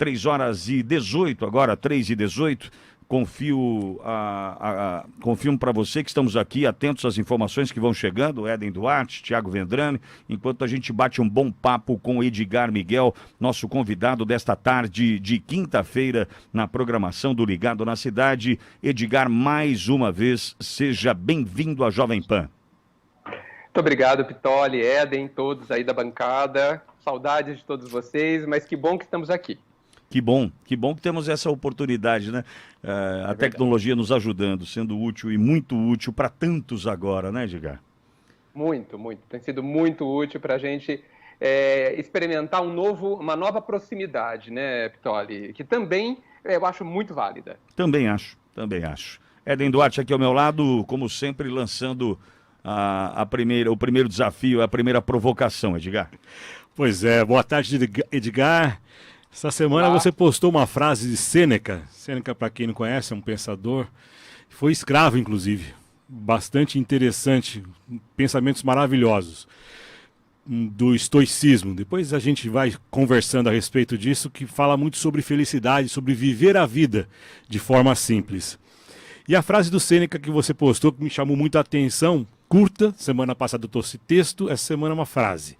3h18, agora 3h18. Confirmo para você que estamos aqui atentos às informações que vão chegando, Éden Duarte, Thiago Vendrame, enquanto a gente bate um bom papo com Edgar Miguel, nosso convidado desta tarde de quinta-feira na programação do Ligado na Cidade. Edgar, mais uma vez, seja bem-vindo à Jovem Pan. Muito obrigado, Pitoli, Éden, todos aí da bancada. Saudades de todos vocês, mas que bom que estamos aqui. Que bom que temos essa oportunidade, né? A tecnologia nos ajudando, sendo útil e muito útil para tantos agora, né, Edgar? Muito. Tem sido muito útil para a gente experimentar uma nova proximidade, né, Pitoli? Que também eu acho muito válida. Também acho. Éden Duarte aqui ao meu lado, como sempre, lançando o primeiro desafio, a primeira provocação, Edgar. Pois é, boa tarde, Edgar. Essa semana você postou uma frase de Sêneca. Sêneca, para quem não conhece, é um pensador. Foi escravo, inclusive. Bastante interessante. Pensamentos maravilhosos. Do estoicismo. Depois a gente vai conversando a respeito disso, que fala muito sobre felicidade, sobre viver a vida de forma simples. E a frase do Sêneca que você postou, que me chamou muito a atenção, curta, semana passada eu trouxe texto, essa semana uma frase.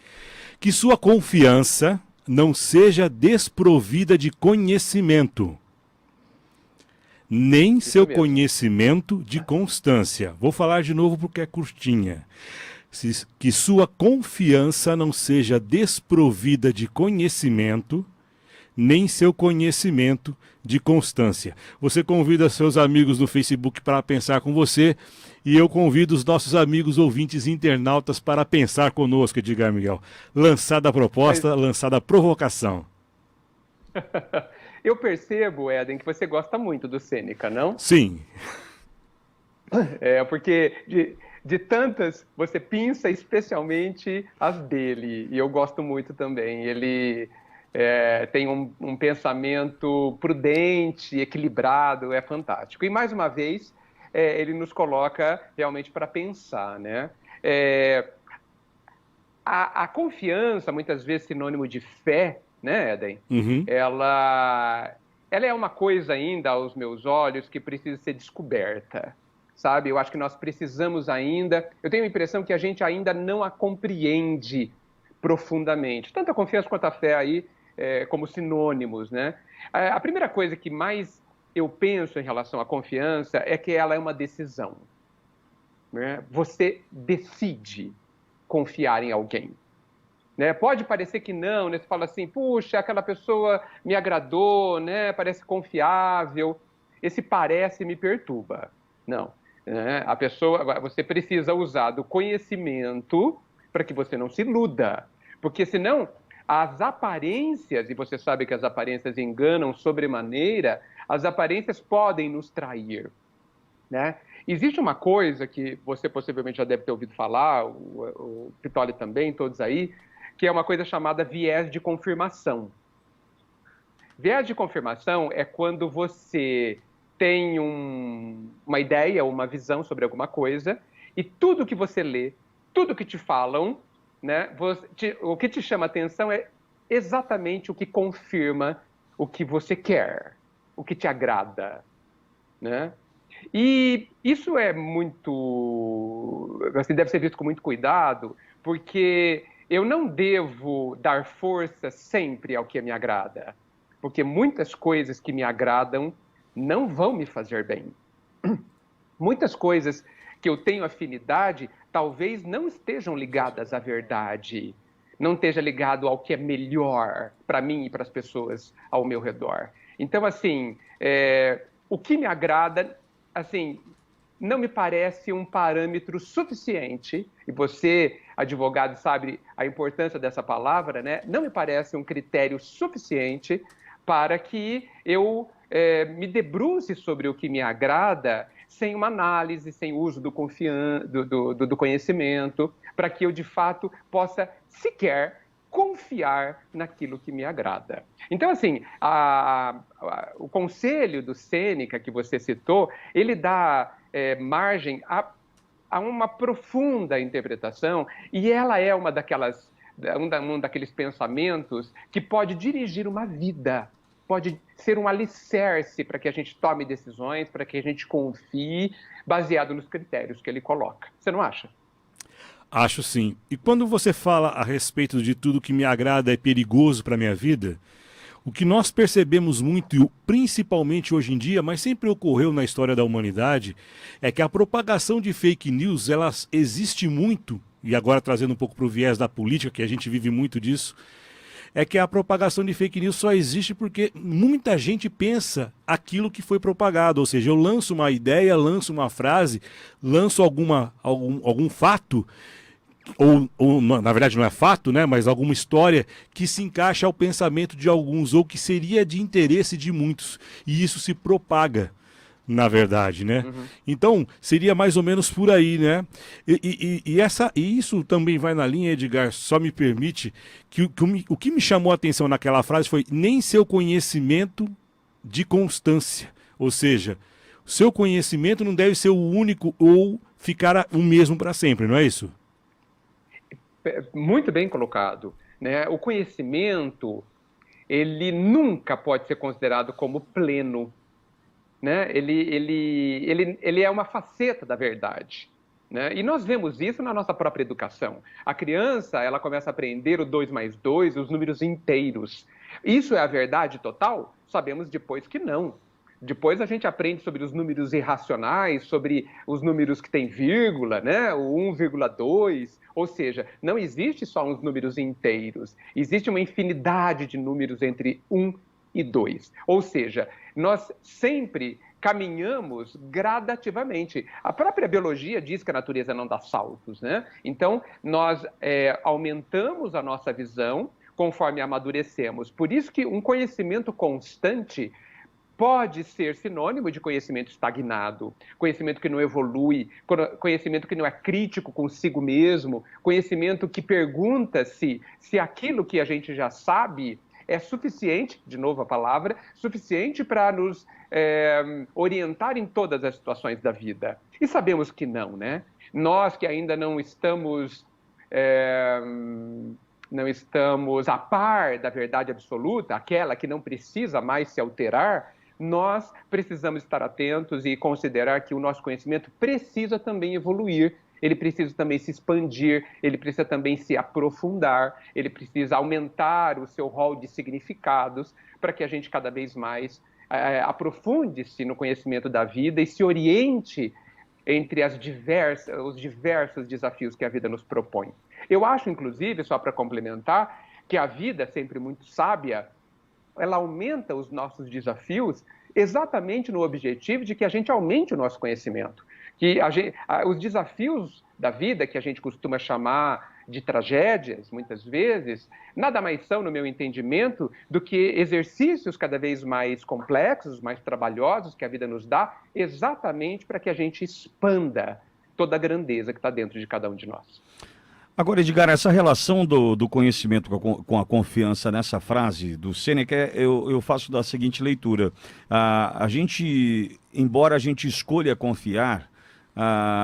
Que sua confiança não seja desprovida de conhecimento, nem seu conhecimento de constância. Vou falar de novo porque é curtinha. Que sua confiança não seja desprovida de conhecimento, nem seu conhecimento de constância. Você convida seus amigos no Facebook para pensar com você e eu convido os nossos amigos ouvintes internautas para pensar conosco, Edgar Miguel. Lançada a proposta, lançada a provocação. Eu percebo, Éden, que você gosta muito do Sêneca, não? Sim. Porque de tantas, você pinça especialmente as dele, e eu gosto muito também. Ele tem um pensamento prudente, equilibrado, é fantástico. E mais uma vez, ele nos coloca realmente para pensar, né? A confiança, muitas vezes sinônimo de fé, né, Éden? Uhum. Ela é uma coisa ainda, aos meus olhos, que precisa ser descoberta, sabe? Eu acho que nós precisamos ainda... Eu tenho a impressão que a gente ainda não a compreende profundamente. Tanto a confiança quanto a fé aí como sinônimos, né? A primeira coisa que mais eu penso em relação à confiança é que ela é uma decisão, né? Você decide confiar em alguém, né? Pode parecer que não, né? Você fala assim, puxa, aquela pessoa me agradou, né? Parece confiável. Esse parece me perturba. Não, né? Você precisa usar do conhecimento para que você não se iluda, porque senão as aparências, e você sabe que as aparências enganam sobremaneira, as aparências podem nos trair, né? Existe uma coisa que você possivelmente já deve ter ouvido falar, o Pitoli também, todos aí, que é uma coisa chamada viés de confirmação. Viés de confirmação é quando você tem uma ideia, uma visão sobre alguma coisa, e tudo que você lê, tudo que te falam, né, o que te chama a atenção é exatamente o que confirma o que você quer, o que te agrada, né? E isso é muito... Assim, deve ser visto com muito cuidado, porque eu não devo dar força sempre ao que me agrada, porque muitas coisas que me agradam não vão me fazer bem. Muitas coisas que eu tenho afinidade talvez não estejam ligadas à verdade, não esteja ligado ao que é melhor para mim e para as pessoas ao meu redor. Então, assim, o que me agrada, assim, não me parece um parâmetro suficiente, e você, advogado, sabe a importância dessa palavra, né? Não me parece um critério suficiente para que eu me debruce sobre o que me agrada sem uma análise, sem o uso do conhecimento, para que eu, de fato, possa sequer confiar naquilo que me agrada. Então, assim, o conselho do Sêneca que você citou, ele dá margem a uma profunda interpretação, e ela é um daqueles pensamentos que pode dirigir uma vida, pode ser um alicerce para que a gente tome decisões, para que a gente confie, baseado nos critérios que ele coloca. Você não acha? Acho sim. E quando você fala a respeito de tudo que me agrada é perigoso para a minha vida, o que nós percebemos muito, principalmente hoje em dia, mas sempre ocorreu na história da humanidade, é que a propagação de fake news, ela existe muito, e agora trazendo um pouco para o viés da política, que a gente vive muito disso, é que a propagação de fake news só existe porque muita gente pensa aquilo que foi propagado. Ou seja, eu lanço uma ideia, lanço uma frase, lanço algum fato, ou na verdade não é fato, né, mas alguma história que se encaixa ao pensamento de alguns ou que seria de interesse de muitos. E isso se propaga, na verdade, né? Uhum. Então, seria mais ou menos por aí, né? E isso também vai na linha, Edgar, só me permite, o que me chamou a atenção naquela frase foi nem seu conhecimento de constância. Ou seja, o seu conhecimento não deve ser o único ou ficar o mesmo para sempre, não é isso? Muito bem colocado, né? O conhecimento, ele nunca pode ser considerado como pleno, né? Ele é uma faceta da verdade, né? E nós vemos isso na nossa própria educação. A criança, ela começa a aprender o 2 mais 2, os números inteiros. Isso é a verdade total? Sabemos depois que não. Depois a gente aprende sobre os números irracionais, sobre os números que têm vírgula, né? O 1,2, ou seja, não existe só uns números inteiros, existe uma infinidade de números entre 1 e 2. Ou seja, nós sempre caminhamos gradativamente. A própria biologia diz que a natureza não dá saltos, né? Então, nós aumentamos a nossa visão conforme amadurecemos. Por isso que um conhecimento constante pode ser sinônimo de conhecimento estagnado, conhecimento que não evolui, conhecimento que não é crítico consigo mesmo, conhecimento que pergunta-se se aquilo que a gente já sabe é suficiente, de novo a palavra, suficiente para nos orientar em todas as situações da vida. E sabemos que não, né? Nós que ainda não estamos a par da verdade absoluta, aquela que não precisa mais se alterar, nós precisamos estar atentos e considerar que o nosso conhecimento precisa também evoluir, ele precisa também se expandir, ele precisa também se aprofundar, ele precisa aumentar o seu rol de significados para que a gente cada vez mais aprofunde-se no conhecimento da vida e se oriente entre os diversos desafios que a vida nos propõe. Eu acho, inclusive, só para complementar, que a vida, sempre muito sábia, ela aumenta os nossos desafios exatamente no objetivo de que a gente aumente o nosso conhecimento. Que os desafios da vida, que a gente costuma chamar de tragédias, muitas vezes, nada mais são, no meu entendimento, do que exercícios cada vez mais complexos, mais trabalhosos que a vida nos dá, exatamente para que a gente expanda toda a grandeza que está dentro de cada um de nós. Agora, Edgar, essa relação do conhecimento com a confiança nessa frase do Sêneca, eu faço da seguinte leitura. A gente, embora a gente escolha confiar,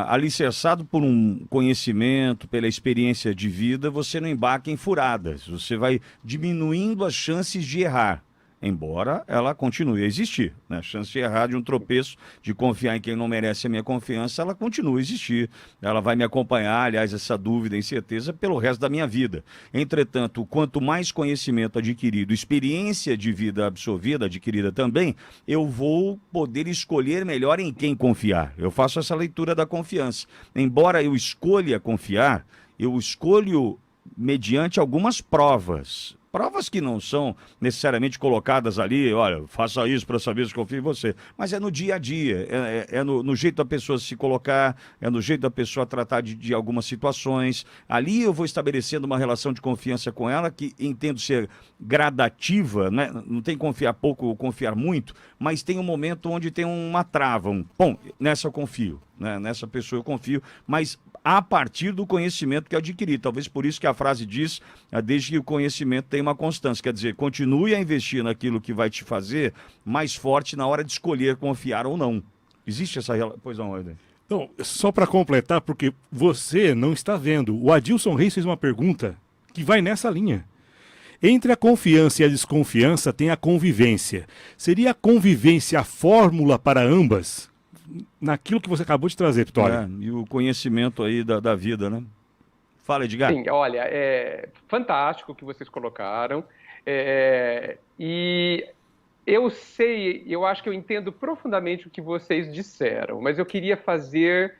alicerçado por um conhecimento, pela experiência de vida, você não embarca em furadas, você vai diminuindo as chances de errar. Embora ela continue a existir, né? A chance de errar, de um tropeço, de confiar em quem não merece a minha confiança, ela continua a existir. Ela vai me acompanhar, aliás, essa dúvida, incerteza, pelo resto da minha vida. Entretanto, quanto mais conhecimento adquirido, experiência de vida absorvida, adquirida também, eu vou poder escolher melhor em quem confiar. Eu faço essa leitura da confiança. Embora eu escolha confiar, eu escolho mediante algumas provas. Provas que não são necessariamente colocadas ali, olha, faça isso para saber se confio em você. Mas é no dia a dia, é no jeito da pessoa se colocar, é no jeito da pessoa tratar de algumas situações. Ali eu vou estabelecendo uma relação de confiança com ela, que entendo ser gradativa, né? Não tem confiar pouco ou confiar muito, mas tem um momento onde tem uma trava. Bom, nessa eu confio, né? Nessa pessoa eu confio, mas a partir do conhecimento que eu adquiri. Talvez por isso que a frase diz, desde que o conhecimento tem uma constância. Quer dizer, continue a investir naquilo que vai te fazer mais forte na hora de escolher confiar ou não. Existe essa relação? Pois não, Eden. Então, só para completar, porque você não está vendo. O Adilson Reis fez uma pergunta que vai nessa linha. Entre a confiança e a desconfiança tem a convivência. Seria a convivência a fórmula para ambas? Naquilo que você acabou de trazer, Vitória. E o conhecimento aí da vida, né? Fala, Edgar. Sim, olha, é fantástico o que vocês colocaram. E eu sei, eu acho que eu entendo profundamente o que vocês disseram, mas eu queria fazer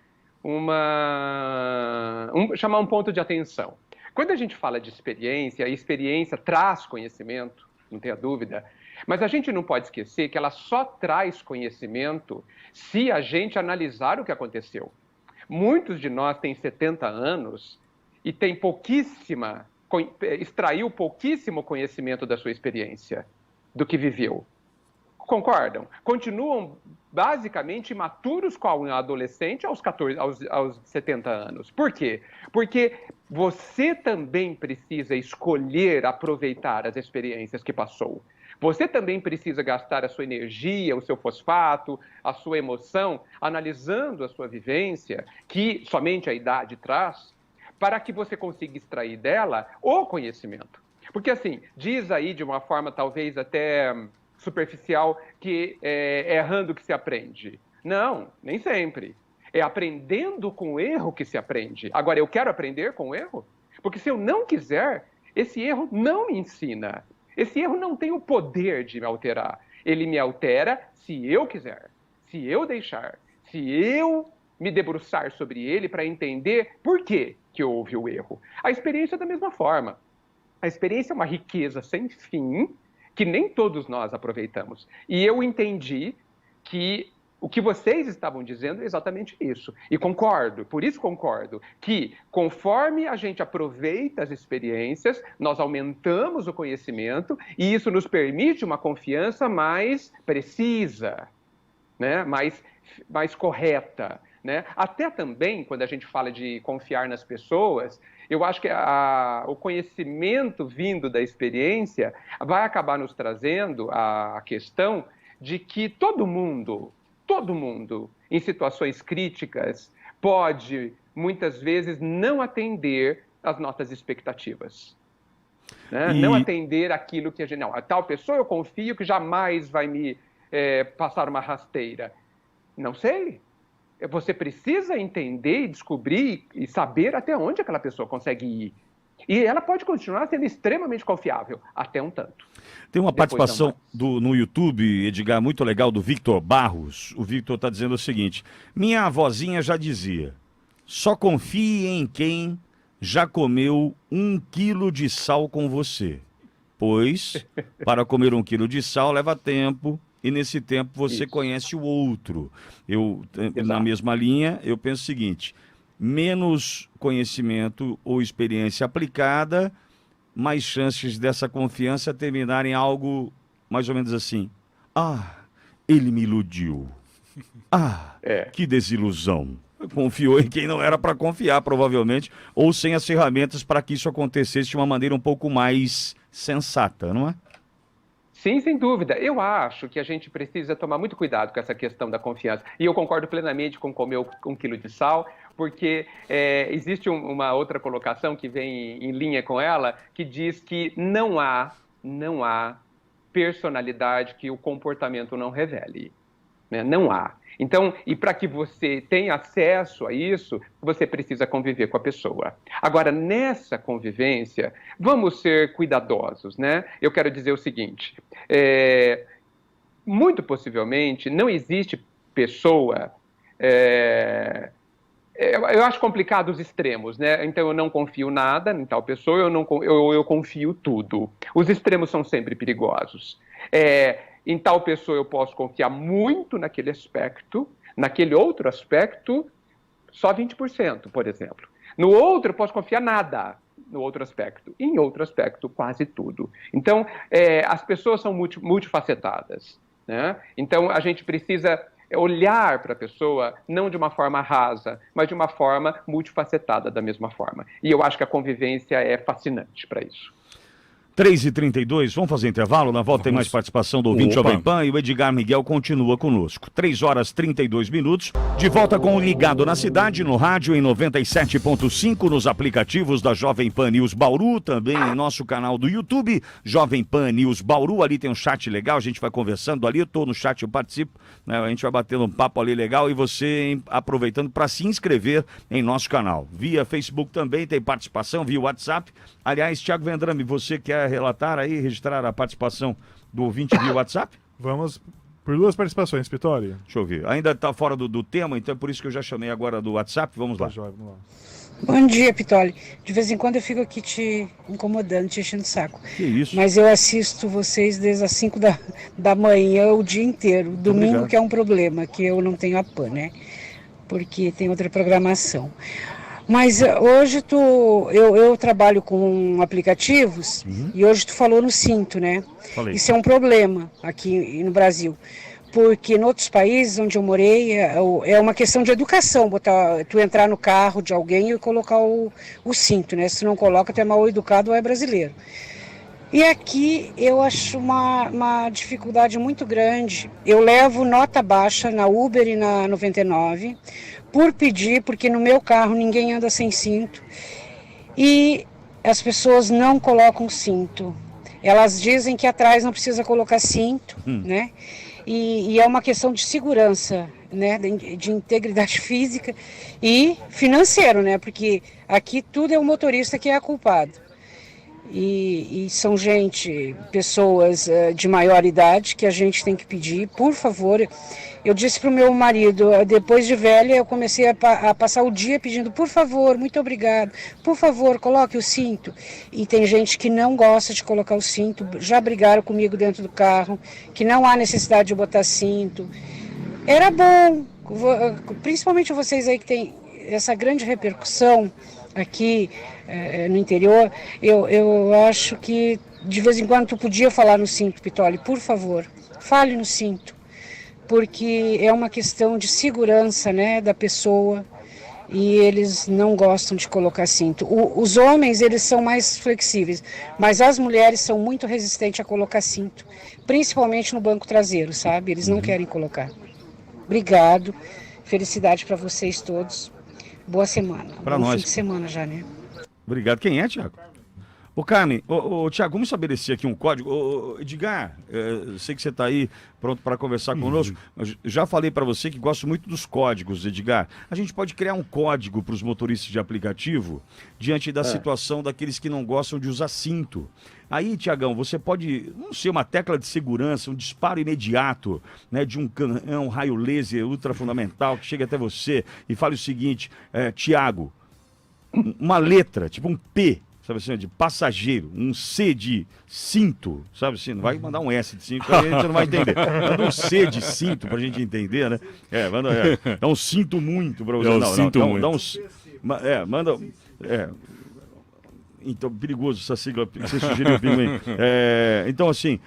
chamar um ponto de atenção. Quando a gente fala de experiência, a experiência traz conhecimento, não tenha dúvida, mas a gente não pode esquecer que ela só traz conhecimento se a gente analisar o que aconteceu. Muitos de nós têm 70 anos e extraiu pouquíssimo conhecimento da sua experiência, do que viveu. Concordam? Continuam basicamente imaturos com um adolescente aos 70 anos. Por quê? Porque você também precisa escolher aproveitar as experiências que passou. Você também precisa gastar a sua energia, o seu fosfato, a sua emoção, analisando a sua vivência, que somente a idade traz, para que você consiga extrair dela o conhecimento. Porque, assim, diz aí de uma forma talvez até superficial que é errando que se aprende. Não, nem sempre. É aprendendo com o erro que se aprende. Agora, eu quero aprender com o erro? Porque se eu não quiser, esse erro não me ensina. Esse erro não tem o poder de me alterar. Ele me altera se eu quiser, se eu deixar, se eu me debruçar sobre ele para entender por que houve o erro. A experiência é da mesma forma. A experiência é uma riqueza sem fim que nem todos nós aproveitamos. E eu entendi que o que vocês estavam dizendo é exatamente isso. E concordo, por isso concordo, que conforme a gente aproveita as experiências, nós aumentamos o conhecimento e isso nos permite uma confiança mais precisa, né? mais correta. Né? Até também, quando a gente fala de confiar nas pessoas, eu acho que o conhecimento vindo da experiência vai acabar nos trazendo a questão de que todo mundo, em situações críticas, pode, muitas vezes, não atender às nossas expectativas. Né? Não atender aquilo que a gente... Não, a tal pessoa eu confio que jamais vai me passar uma rasteira. Não sei. Você precisa entender e descobrir e saber até onde aquela pessoa consegue ir. E ela pode continuar sendo extremamente confiável, até um tanto. Tem uma participação no YouTube, Edgar, muito legal, do Victor Barros. O Victor está dizendo o seguinte: minha avózinha já dizia, só confie em quem já comeu 1 quilo de sal com você. Pois, para comer 1 quilo de sal leva tempo, e nesse tempo você conhece o outro. Na mesma linha, eu penso o seguinte: menos conhecimento ou experiência aplicada, mais chances dessa confiança terminarem algo mais ou menos assim. Ele me iludiu. Que desilusão. Confiou em quem não era para confiar, provavelmente, ou sem as ferramentas para que isso acontecesse de uma maneira um pouco mais sensata, não é? Sim, sem dúvida. Eu acho que a gente precisa tomar muito cuidado com essa questão da confiança. E eu concordo plenamente com comer 1 quilo de sal, porque existe uma outra colocação que vem em linha com ela, que diz que não há personalidade que o comportamento não revele. Né? Não há. Então, e para que você tenha acesso a isso, você precisa conviver com a pessoa. Agora, nessa convivência, vamos ser cuidadosos, né? Eu quero dizer o seguinte, muito possivelmente não existe pessoa... eu acho complicado os extremos, né? Então eu não confio nada em tal pessoa, eu confio tudo. Os extremos são sempre perigosos. Em tal pessoa eu posso confiar muito naquele aspecto, naquele outro aspecto, só 20%, por exemplo. No outro eu posso confiar nada, no outro aspecto. E em outro aspecto, quase tudo. Então, as pessoas são multifacetadas, né? Então, a gente precisa olhar para a pessoa não de uma forma rasa, mas de uma forma multifacetada da mesma forma. E eu acho que a convivência é fascinante para isso. 3h32, vamos fazer intervalo? Na volta tem mais participação do ouvinte Jovem Pan e o Edgar Miguel continua conosco. 3h32, de volta com o Ligado na Cidade, no rádio em 97.5, nos aplicativos da Jovem Pan News Bauru, também em nosso canal do YouTube, Jovem Pan News Bauru, ali tem um chat legal, a gente vai conversando ali, eu tô no chat, eu participo, né? A gente vai batendo um papo ali legal e você aproveitando para se inscrever em nosso canal. Via Facebook também tem participação, via WhatsApp. Aliás, Thiago Vendrame, você quer relatar aí, registrar a participação do ouvinte via WhatsApp? Vamos por 2 participações, Pitoli. Deixa eu ver. Ainda está fora do tema, então é por isso que eu já chamei agora do WhatsApp. Vamos lá. Vamos lá. Bom dia, Pitoli. De vez em quando eu fico aqui te incomodando, te enchendo o saco. Que isso? Mas eu assisto vocês desde as 5 da manhã o dia inteiro. Domingo Obrigado. que é um problema, que eu não tenho a PAN, né? Porque tem outra programação. Mas hoje eu trabalho com aplicativos e hoje tu falou no cinto, né? Falei. Isso é um problema aqui no Brasil. Porque em outros países onde eu morei é uma questão de educação, tu entrar no carro de alguém e colocar o cinto, né? Se tu não coloca, tu é mal educado ou é brasileiro. E aqui eu acho uma dificuldade muito grande. Eu levo nota baixa na Uber e na 99 por pedir, porque no meu carro ninguém anda sem cinto. E as pessoas não colocam cinto. Elas dizem que atrás não precisa colocar cinto, né? E é uma questão de segurança, né? De integridade física e financeiro, né? Porque aqui tudo é o motorista que é culpado. E são pessoas de maior idade que a gente tem que pedir, por favor. Eu disse para o meu marido, depois de velha, eu comecei a passar o dia pedindo, por favor, muito obrigado, por favor, coloque o cinto. E tem gente que não gosta de colocar o cinto, já brigaram comigo dentro do carro, que não há necessidade de botar cinto. Era bom, principalmente vocês aí que tem essa grande repercussão aqui no interior, eu acho que de vez em quando tu podia falar no cinto, Pitoli, por favor, fale no cinto, porque é uma questão de segurança, né, da pessoa e eles não gostam de colocar cinto. Os homens, eles são mais flexíveis, mas as mulheres são muito resistentes a colocar cinto, principalmente no banco traseiro, sabe? Eles não querem colocar. Obrigado, felicidade para vocês todos. Boa semana. Pra Bom nós. fim de semana já, né? Obrigado. Quem é, Thiago? Ô, Carmen, Thiago, vamos estabelecer aqui um código. Edgar, sei que você está aí pronto para conversar conosco. Eu já falei para você que gosto muito dos códigos, Edgar. A gente pode criar um código para os motoristas de aplicativo diante da situação daqueles que não gostam de usar cinto. Aí, Tiagão, você pode, não sei, uma tecla de segurança, um disparo imediato, né, de um canhão raio laser ultra fundamental que chega até você e fale o seguinte, Tiago, uma letra, tipo um P, sabe assim, de passageiro, um C de cinto, sabe assim, não vai mandar um S de cinto, a gente não vai entender. Manda um C de cinto pra gente entender, né? Dá um cinto muito pra você. Então, perigoso essa sigla que você sugeriu, Pinguim. Então, assim,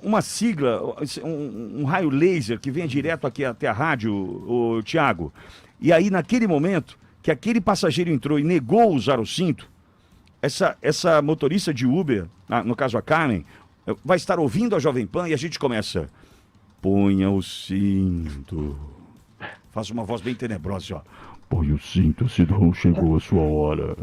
uma sigla, um raio laser que venha direto aqui até a rádio, o Thiago, e aí naquele momento que aquele passageiro entrou e negou usar o cinto, essa motorista de Uber, no caso a Carmen, vai estar ouvindo a Jovem Pan e a gente começa. Ponha o cinto. Faz uma voz bem tenebrosa, assim, ó. Põe o cinto, senão chegou a sua hora.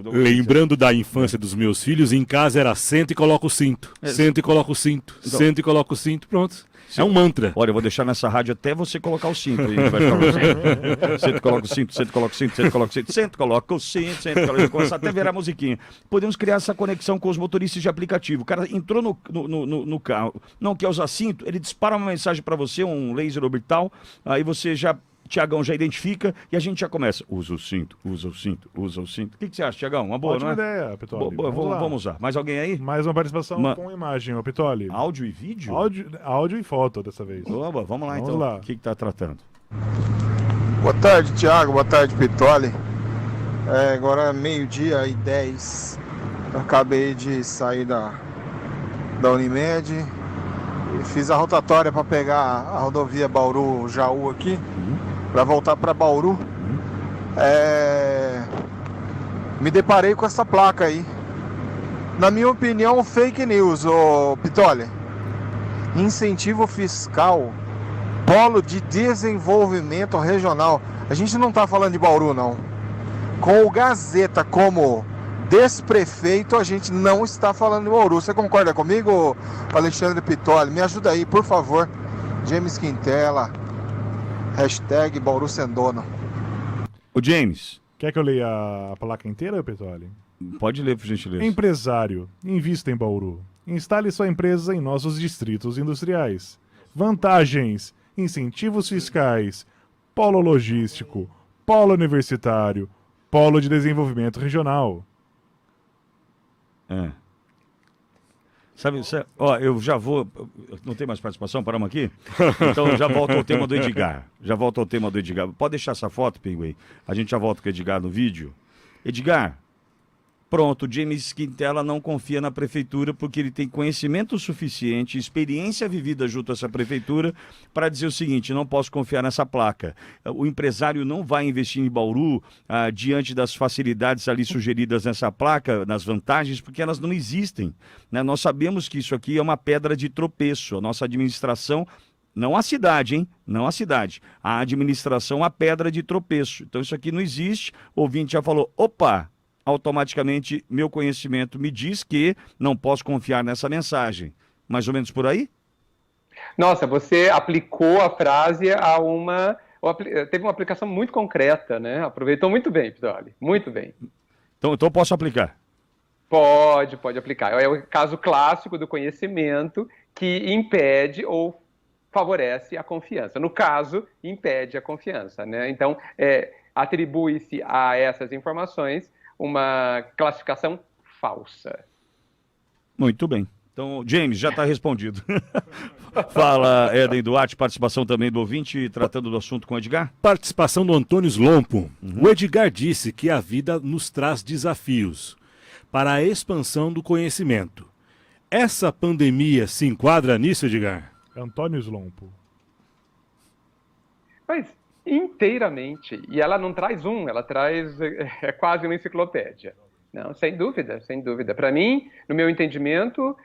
Lembrando da infância dos meus filhos, em casa era senta e coloca o cinto. Senta e coloca o cinto. Então, senta e coloca o cinto. Pronto. É um mantra. Olha, eu vou deixar nessa rádio até você colocar o cinto. Aí vai ficar senta, coloca o cinto, senta, coloca o cinto, senta, coloca o cinto, senta, coloca o cinto, senta, coloca o cinto. Começar até virar musiquinha. Podemos criar essa conexão com os motoristas de aplicativo. O cara entrou no carro, não quer usar cinto, ele dispara uma mensagem para você, um laser orbital, aí você já... Tiagão já identifica e a gente já começa. Usa o cinto, usa o cinto, usa o cinto. O que você acha, Tiagão? Uma boa, Ótima não é? ideia, Pitoli. Vamos usar. Mais alguém aí? Mais uma participação com imagem, ô Pitoli. Áudio e vídeo? Áudio e foto dessa vez. Oba, vamos lá então. O que está tratando? Boa tarde, Thiago. Boa tarde, Pitoli. Agora é 12h10. Eu acabei de sair da Unimed e fiz a rotatória para pegar a rodovia Bauru-Jaú aqui, para voltar para Bauru. Me deparei com essa placa aí, Na minha opinião, fake news, ô Pitoli. Incentivo fiscal, polo de desenvolvimento regional. A gente não está falando de Bauru, não. Com o Gazeta como desprefeito, a gente não está falando de Bauru. Você concorda comigo, Alexandre Pitoli? Me ajuda aí, por favor. James Quintela, hashtag Bauru Sendono. O James. Quer que eu leia a placa inteira, Pitoli? Pode ler, por gentileza. Empresário, invista em Bauru. Instale sua empresa em nossos distritos industriais. Vantagens, incentivos fiscais, polo logístico, polo universitário, polo de desenvolvimento regional. Sabe, ó, eu já vou... Não tem mais participação? Paramos aqui? Então já volto ao tema do Edgar. Pode deixar essa foto, Pinguim? A gente já volta com o Edgar no vídeo. Edgar, pronto, James Quintela não confia na prefeitura porque ele tem conhecimento suficiente, experiência vivida junto a essa prefeitura para dizer o seguinte: não posso confiar nessa placa. O empresário não vai investir em Bauru diante das facilidades ali sugeridas nessa placa, nas vantagens, porque elas não existem, né? Nós sabemos que isso aqui é uma pedra de tropeço. A nossa administração, não a cidade, hein? Não a cidade. A administração, a pedra de tropeço. Então isso aqui não existe. O ouvinte já falou, opa, automaticamente meu conhecimento me diz que não posso confiar nessa mensagem. Mais ou menos por aí? Nossa, você aplicou a frase a uma... Teve uma aplicação muito concreta, né? Aproveitou muito bem, Pitoli. Muito bem. Então eu posso aplicar? Pode aplicar. É o caso clássico do conhecimento que impede ou favorece a confiança. No caso, impede a confiança, né? Então, atribui-se a essas informações uma classificação falsa. Muito bem. Então, James, já está respondido. Fala, Éden Duarte, participação também do ouvinte, tratando do assunto com o Edgar. Participação do Antônio Slompo. O Edgar disse que a vida nos traz desafios para a expansão do conhecimento. Essa pandemia se enquadra nisso, Edgar? Antônio Slompo. Mas inteiramente. E ela não traz ela traz quase uma enciclopédia. Não, sem dúvida, sem dúvida. Para mim, no meu entendimento,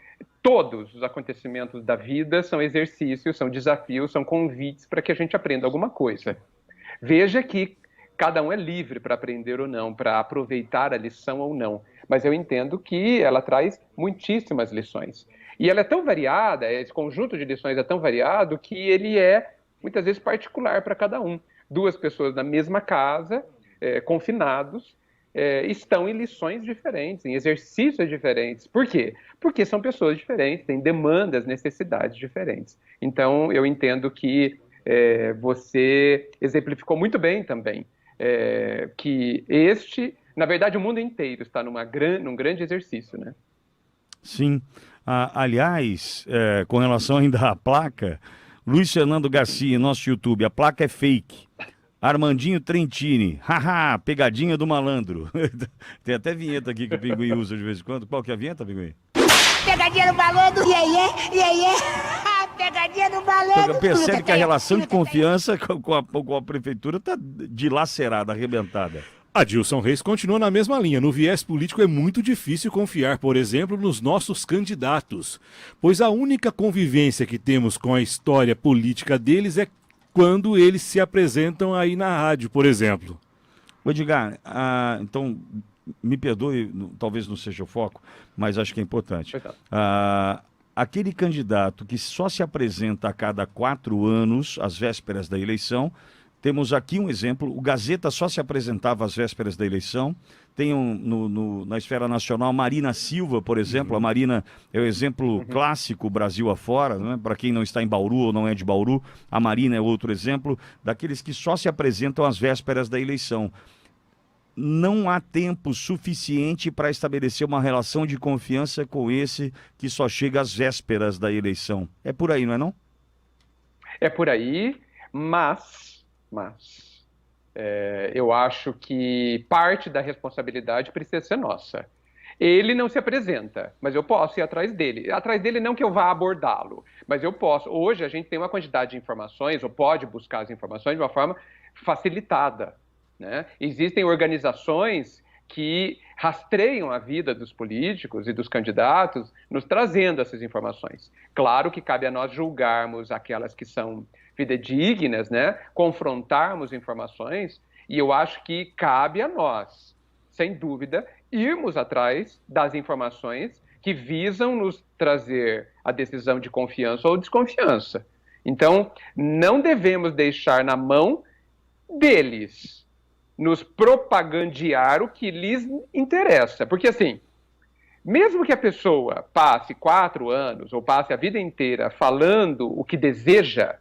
todos os acontecimentos da vida são exercícios, são desafios, são convites para que a gente aprenda alguma coisa. Veja que cada um é livre para aprender ou não, para aproveitar a lição ou não. Mas eu entendo que ela traz muitíssimas lições. E ela é tão variada, esse conjunto de lições é tão variado, que ele é, muitas vezes, particular para cada um. Duas pessoas na mesma casa, confinados, estão em lições diferentes, em exercícios diferentes. Por quê? Porque são pessoas diferentes, têm demandas, necessidades diferentes. Então, eu entendo que você exemplificou muito bem também que na verdade, o mundo inteiro está num grande exercício, né? Sim. Aliás, com relação ainda à placa, Luiz Fernando Garcia, nosso YouTube, a placa é fake. Armandinho Trentini, haha, pegadinha do malandro. Tem até vinheta aqui que o Pinguim usa de vez em quando. Qual que é a vinheta, Pinguim? Pegadinha do malandro, pegadinha do malandro. Percebe que a relação de confiança com a prefeitura está dilacerada, arrebentada. Adilson Reis continua na mesma linha. No viés político é muito difícil confiar, por exemplo, nos nossos candidatos, pois a única convivência que temos com a história política deles é quando eles se apresentam aí na rádio, por exemplo. Edgar, então, me perdoe, talvez não seja o foco, mas acho que é importante. Aquele candidato que só se apresenta a cada 4 anos, às vésperas da eleição. Temos aqui um exemplo, o Gazeta só se apresentava às vésperas da eleição. Tem na esfera nacional, Marina Silva, por exemplo. A Marina é o exemplo clássico Brasil afora, né? Para quem não está em Bauru ou não é de Bauru, a Marina é outro exemplo daqueles que só se apresentam às vésperas da eleição. Não há tempo suficiente para estabelecer uma relação de confiança com esse que só chega às vésperas da eleição. É por aí, não é não? É por aí, mas eu acho que parte da responsabilidade precisa ser nossa. Ele não se apresenta, mas eu posso ir atrás dele. Atrás dele não que eu vá abordá-lo, mas eu posso. Hoje a gente tem uma quantidade de informações, ou pode buscar as informações de uma forma facilitada, né? Existem organizações que rastreiam a vida dos políticos e dos candidatos, nos trazendo essas informações. Claro que cabe a nós julgarmos aquelas que são fidedignas, né? Confrontarmos informações, e eu acho que cabe a nós, sem dúvida, irmos atrás das informações que visam nos trazer a decisão de confiança ou desconfiança. Então, não devemos deixar na mão deles nos propagandear o que lhes interessa. Porque, assim, mesmo que a pessoa passe 4 anos ou passe a vida inteira falando o que deseja,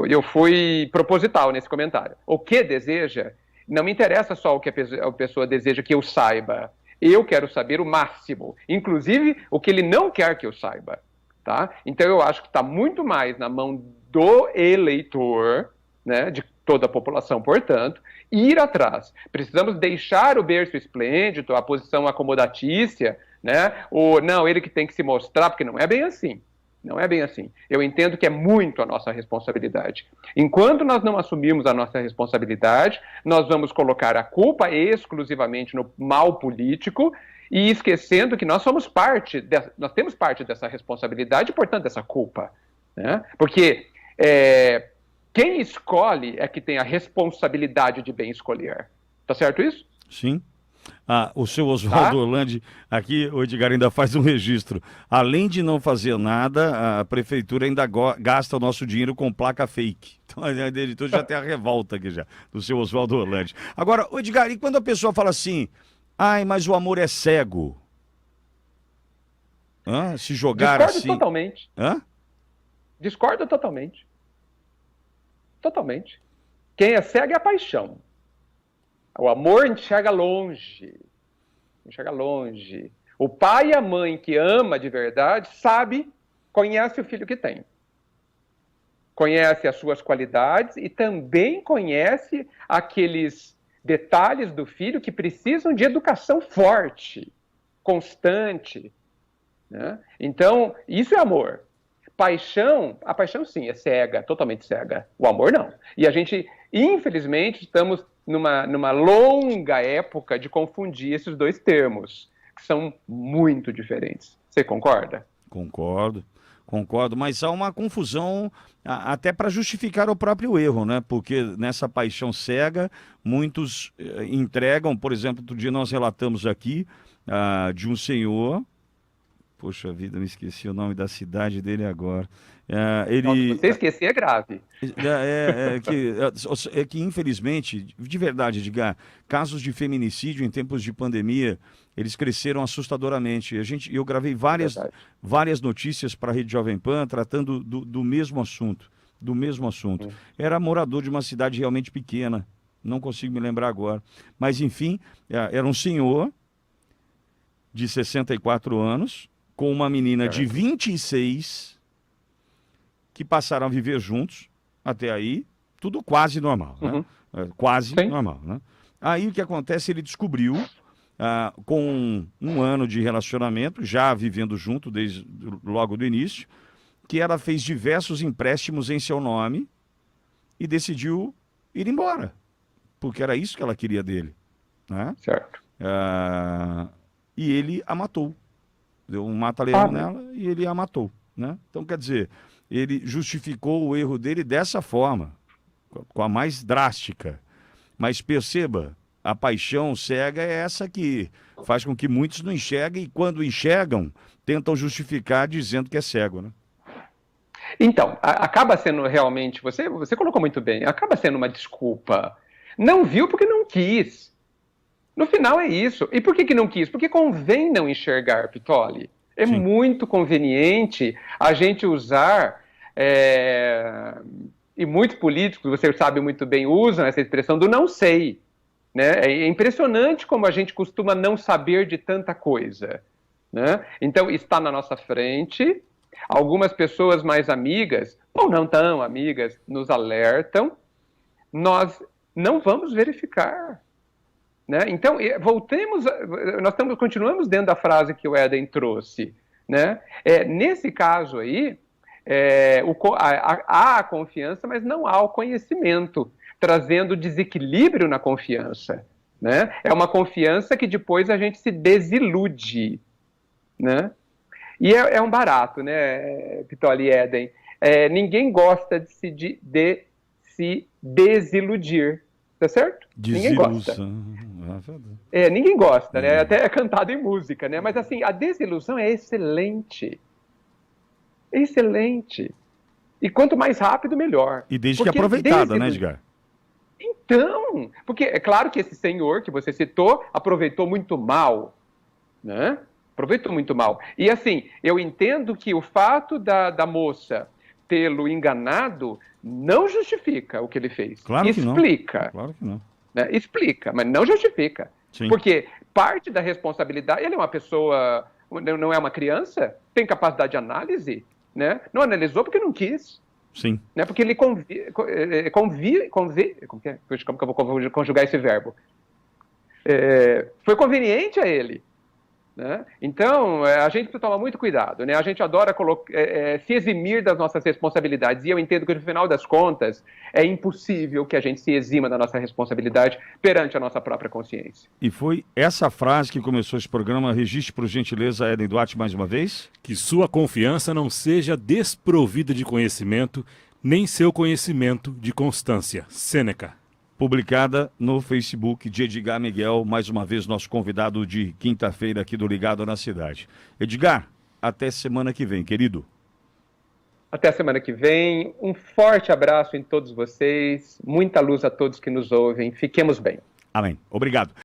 eu fui proposital nesse comentário. O que deseja, não me interessa só o que a pessoa deseja que eu saiba. Eu quero saber o máximo, inclusive o que ele não quer que eu saiba. Tá? Então eu acho que está muito mais na mão do eleitor, né, de toda a população, portanto, ir atrás. Precisamos deixar o berço esplêndido, a posição acomodatícia, né, não, ele que tem que se mostrar, porque não é bem assim. Não é bem assim. Eu entendo que é muito a nossa responsabilidade. Enquanto nós não assumirmos a nossa responsabilidade, nós vamos colocar a culpa exclusivamente no mal político e esquecendo que nós somos nós temos parte dessa responsabilidade e, portanto, dessa culpa. Né? Porque quem escolhe é que tem a responsabilidade de bem escolher. Tá certo isso? Sim. O seu Oswaldo Orlandi, aqui o Edgar ainda faz um registro. Além de não fazer nada, a prefeitura ainda gasta o nosso dinheiro com placa fake. Então a editor já tem a revolta aqui já, do seu Oswaldo Orlandi. Agora, Edgar, e quando a pessoa fala assim, mas o amor é cego? Se jogar Discordo assim... totalmente. Discordo totalmente. Totalmente. Quem é cego é a paixão. O amor enxerga longe. Enxerga longe. O pai e a mãe que ama de verdade conhece o filho que tem. Conhece as suas qualidades e também conhece aqueles detalhes do filho que precisam de educação forte, constante. Né? Então, isso é amor. A paixão sim, é cega, totalmente cega. O amor não. E a gente, infelizmente, estamos numa longa época de confundir esses dois termos, que são muito diferentes. Você concorda? Concordo, mas há uma confusão até para justificar o próprio erro, né? Porque nessa paixão cega, muitos entregam, por exemplo, outro dia nós relatamos aqui de um senhor, poxa vida, me esqueci o nome da cidade dele agora. Se você esquecer é grave. É que, infelizmente, de verdade, Edgar, casos de feminicídio em tempos de pandemia, eles cresceram assustadoramente. Eu gravei várias notícias para a Rede Jovem Pan tratando do mesmo assunto. Era morador de uma cidade realmente pequena, não consigo me lembrar agora. Mas, enfim, era um senhor de 64 anos, com uma menina de 26, que passaram a viver juntos, até aí, tudo quase normal, né? Quase normal, né? Aí o que acontece, ele descobriu, com um ano de relacionamento, já vivendo junto desde logo do início, que ela fez diversos empréstimos em seu nome e decidiu ir embora, porque era isso que ela queria dele, né? Certo. E ele a matou. Deu um mata-leão nela e ele a matou, né? Então, quer dizer, ele justificou o erro dele dessa forma, com a mais drástica. Mas perceba, a paixão cega é essa que faz com que muitos não enxerguem e, quando enxergam, tentam justificar dizendo que é cego, né? Então, acaba sendo realmente, você colocou muito bem, acaba sendo uma desculpa. Não viu porque não quis. No final é isso. E por que não quis? Porque convém não enxergar, Pitoli. É Sim. muito conveniente a gente usar, e muitos políticos, você sabe muito bem, usam essa expressão do não sei. Né? É impressionante como a gente costuma não saber de tanta coisa. Né? Então, está na nossa frente, algumas pessoas mais amigas, ou não tão amigas, nos alertam, nós não vamos verificar. Né? Então, continuamos dentro da frase que o Éden trouxe. Né? Nesse caso aí, há a confiança, mas não há o conhecimento, trazendo desequilíbrio na confiança. né? É uma confiança que depois a gente se desilude, né? E é um barato, né, Pitoli e Éden? Ninguém gosta de se desiludir, tá certo? Ninguém gosta. Ninguém gosta, né? Até é cantado em música, né? Mas assim, a desilusão é excelente. Excelente. E quanto mais rápido, melhor. E desde que aproveitada, né, Edgar? Então, porque é claro que esse senhor que você citou aproveitou muito mal, né? Aproveitou muito mal. E assim, eu entendo que o fato da moça tê-lo enganado não justifica o que ele fez. Claro que não. Explica. Claro que não. Né? Explica, mas não justifica. Sim. Porque parte da responsabilidade, ele é uma pessoa, não é uma criança, tem capacidade de análise, né? Não analisou porque não quis. Sim. Né? Porque ele como que eu vou conjugar esse verbo? Foi conveniente a ele. Né? Então, a gente precisa tomar muito cuidado, né? A gente adora se eximir das nossas responsabilidades, e eu entendo que, no final das contas, é impossível que a gente se exima da nossa responsabilidade perante a nossa própria consciência. E foi essa frase que começou esse programa. Registre, por gentileza, Éden Duarte, mais uma vez. Que sua confiança não seja desprovida de conhecimento, nem seu conhecimento de constância. Sêneca. Publicada no Facebook de Edgar Miguel, mais uma vez nosso convidado de quinta-feira aqui do Ligado na Cidade. Edgar, até semana que vem, querido. Até semana que vem. Um forte abraço em todos vocês. Muita luz a todos que nos ouvem. Fiquemos bem. Amém. Obrigado.